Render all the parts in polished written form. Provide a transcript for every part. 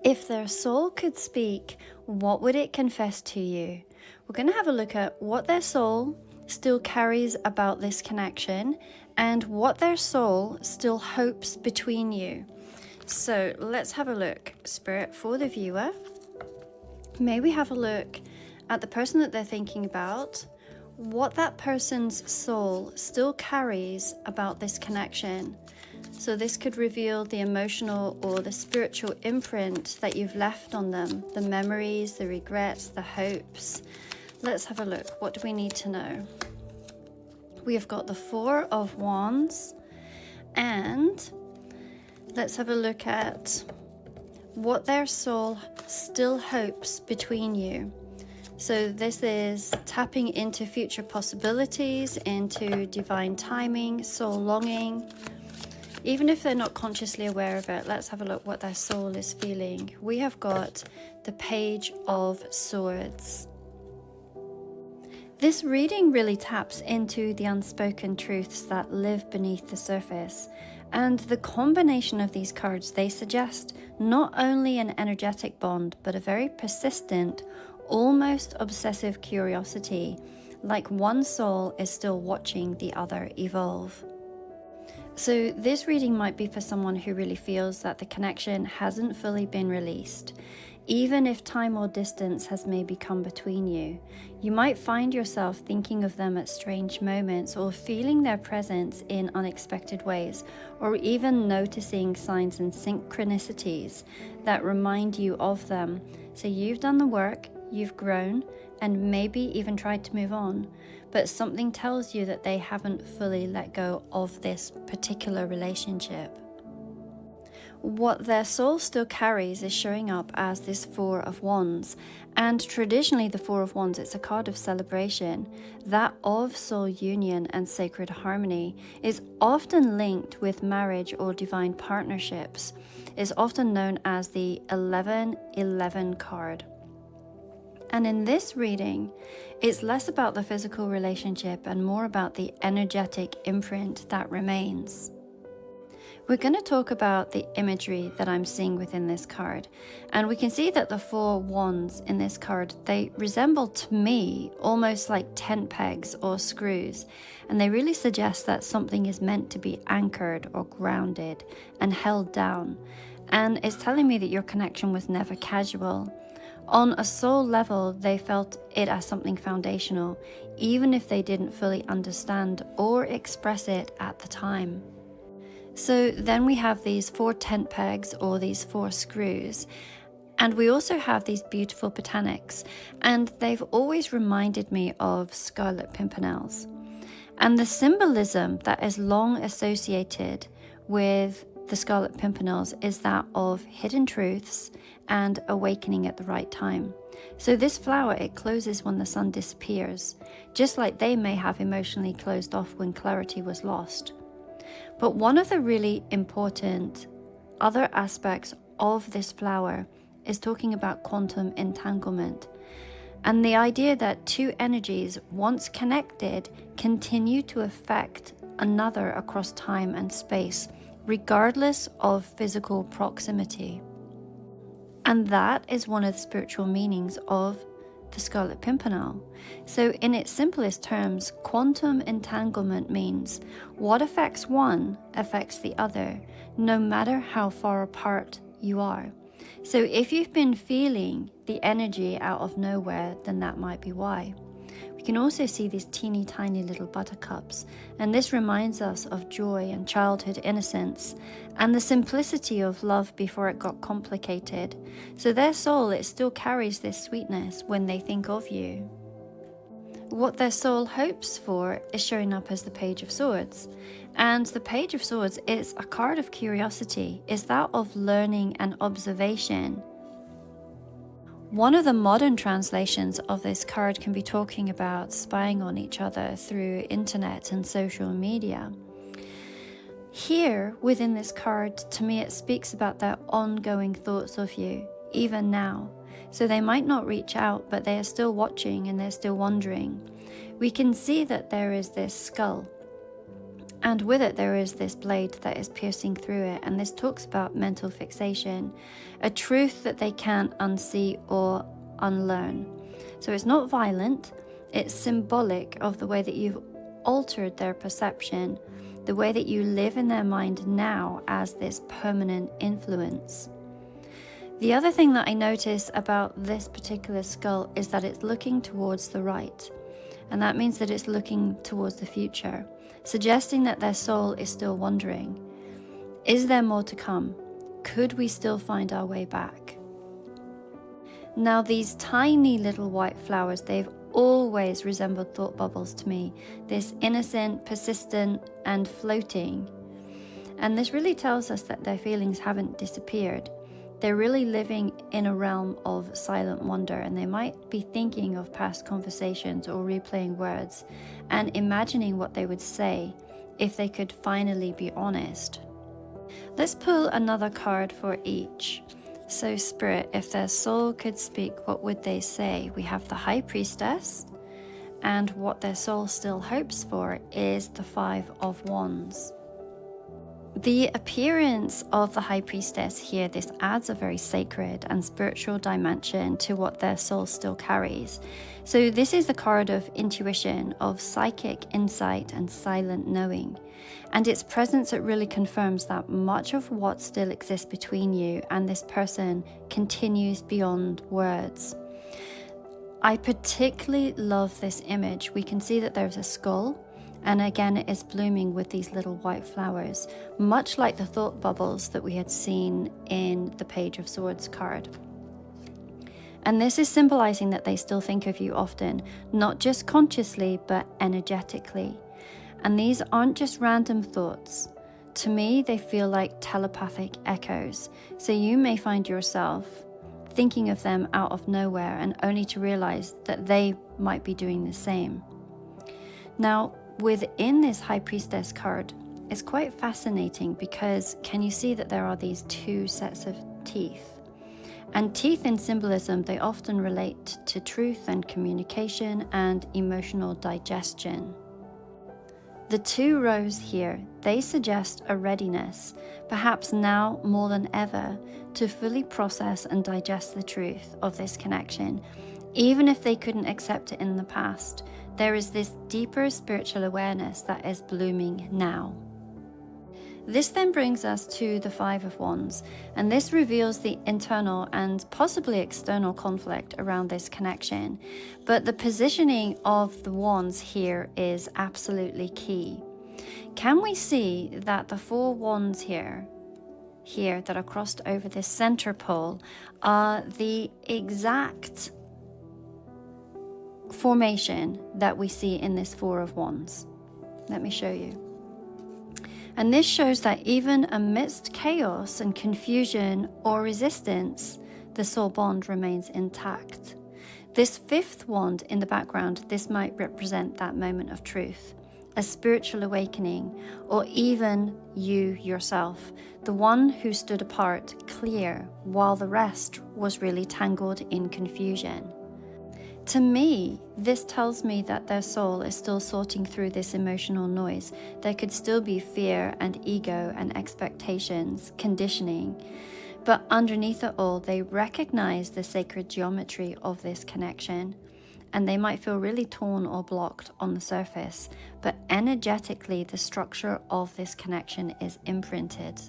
If their soul could speak, what would it confess to you? We're going to have a look at what their soul still carries about this connection and what their soul still hopes between you. So let's have a look, Spirit, for the viewer. May we have a look at the person that they're thinking about, what that person's soul still carries about this connection. So this could reveal the emotional or the spiritual imprint that you've left on them, the memories, the regrets, the hopes. Let's have a look. What do we need to know? We have got the Four of Wands, and let's have a look at what their soul still hopes between you. So this is tapping into future possibilities, into divine timing, soul longing. Even if they're not consciously aware of it, let's have a look what their soul is feeling. We have got the Page of Swords. This reading really taps into the unspoken truths that live beneath the surface. And the combination of these cards, they suggest not only an energetic bond, but a very persistent, almost obsessive curiosity, like one soul is still watching the other evolve. So this reading might be for someone who really feels that the connection hasn't fully been released. Even if time or distance has maybe come between you, you might find yourself thinking of them at strange moments or feeling their presence in unexpected ways, or even noticing signs and synchronicities that remind you of them. So you've done the work, you've grown, and maybe even tried to move on, but something tells you that they haven't fully let go of this particular relationship. What their soul still carries is showing up as this Four of Wands, and traditionally the Four of Wands, it's a card of celebration. That of soul union and sacred harmony is often linked with marriage or divine partnerships. It's often known as the 1111 card. And in this reading, it's less about the physical relationship and more about the energetic imprint that remains. We're going to talk about the imagery that I'm seeing within this card. And we can see that the Four Wands in this card, they resemble to me almost like tent pegs or screws. And they really suggest that something is meant to be anchored or grounded and held down. And it's telling me that your connection was never casual. On a soul level, they felt it as something foundational, even if they didn't fully understand or express it at the time. So then we have these four tent pegs or these four screws, and we also have these beautiful botanics, and they've always reminded me of Scarlet Pimpernels. And the symbolism that is long associated with the Scarlet Pimpernels is that of hidden truths and awakening at the right time. So this flower, it closes when the sun disappears, just like they may have emotionally closed off when clarity was lost. But one of the really important other aspects of this flower is talking about quantum entanglement, and the idea that two energies, once connected, continue to affect another across time and space, regardless of physical proximity. And that is one of the spiritual meanings of the Scarlet Pimpernel. So in its simplest terms, quantum entanglement means what affects one affects the other, no matter how far apart you are. So if you've been feeling the energy out of nowhere, then that might be why. We can also see these teeny tiny little buttercups, and this reminds us of joy and childhood innocence and the simplicity of love before it got complicated. So their soul, it still carries this sweetness when they think of you. What their soul hopes for is showing up as the Page of Swords. And the Page of Swords is a card of curiosity, is that of learning and observation. One of the modern translations of this card can be talking about spying on each other through internet and social media. Here, within this card, to me it speaks about their ongoing thoughts of you, even now. So they might not reach out, but they are still watching and they're still wondering. We can see that there is this skull. And with it, there is this blade that is piercing through it. And this talks about mental fixation, a truth that they can't unsee or unlearn. So it's not violent, it's symbolic of the way that you've altered their perception, the way that you live in their mind now as this permanent influence. The other thing that I notice about this particular skull is that it's looking towards the right. And that means that it's looking towards the future, suggesting that their soul is still wondering. Is there more to come? Could we still find our way back? Now, these tiny little white flowers, they've always resembled thought bubbles to me. This innocent, persistent, and floating. And this really tells us that their feelings haven't disappeared. They're really living in a realm of silent wonder, and they might be thinking of past conversations or replaying words and imagining what they would say if they could finally be honest. Let's pull another card for each. So Spirit, if their soul could speak, what would they say? We have the High Priestess, and what their soul still hopes for is the Five of Wands. The appearance of the High Priestess here, this adds a very sacred and spiritual dimension to what their soul still carries. So this is a card of intuition, of psychic insight and silent knowing. And its presence, it really confirms that much of what still exists between you and this person continues beyond words. I particularly love this image. We can see that there's a skull, and again it is blooming with these little white flowers, much like the thought bubbles that we had seen in the Page of Swords card. And this is symbolizing that they still think of you often, not just consciously but energetically. And these aren't just random thoughts. To me, they feel like telepathic echoes. So you may find yourself thinking of them out of nowhere and only to realize that they might be doing the same. Now, within this High Priestess card, it's quite fascinating because can you see that there are these two sets of teeth? And teeth in symbolism, they often relate to truth and communication and emotional digestion. The two rows here, they suggest a readiness, perhaps now more than ever, to fully process and digest the truth of this connection. Even if they couldn't accept it in the past, there is this deeper spiritual awareness that is blooming now. This then brings us to the Five of Wands, and this reveals the internal and possibly external conflict around this connection. But the positioning of the wands here is absolutely key. Can we see that the four wands here that are crossed over this center pole are the exact formation that we see in this Four of Wands? Let me show you. And this shows that even amidst chaos and confusion or resistance, the soul bond remains intact. This fifth wand in the background, this might represent that moment of truth, a spiritual awakening, or even you yourself, the one who stood apart, clear, while the rest was really tangled in confusion. To me, this tells me that their soul is still sorting through this emotional noise. There could still be fear and ego and expectations, conditioning. But underneath it all, they recognize the sacred geometry of this connection. And they might feel really torn or blocked on the surface. But energetically, the structure of this connection is imprinted.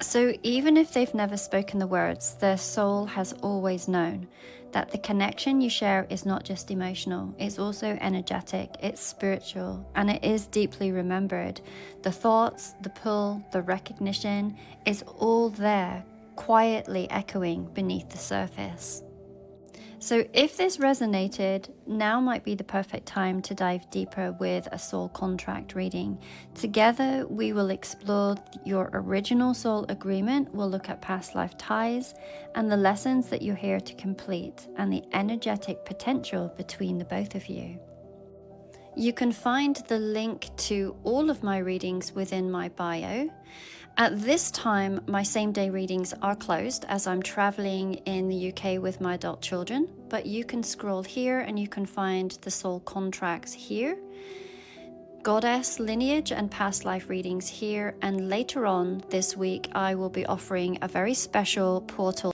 So even if they've never spoken the words, their soul has always known that the connection you share is not just emotional, it's also energetic, it's spiritual, and it is deeply remembered. The thoughts, the pull, the recognition is all there, quietly echoing beneath the surface. So if this resonated, now might be the perfect time to dive deeper with a soul contract reading. Together, we will explore your original soul agreement, we'll look at past life ties and the lessons that you're here to complete and the energetic potential between the both of you. You can find the link to all of my readings within my bio. At this time, my same-day readings are closed as I'm traveling in the UK with my adult children, but you can scroll here and you can find the soul contracts here. goddess lineage and past life readings here, and later on this week I will be offering a very special portal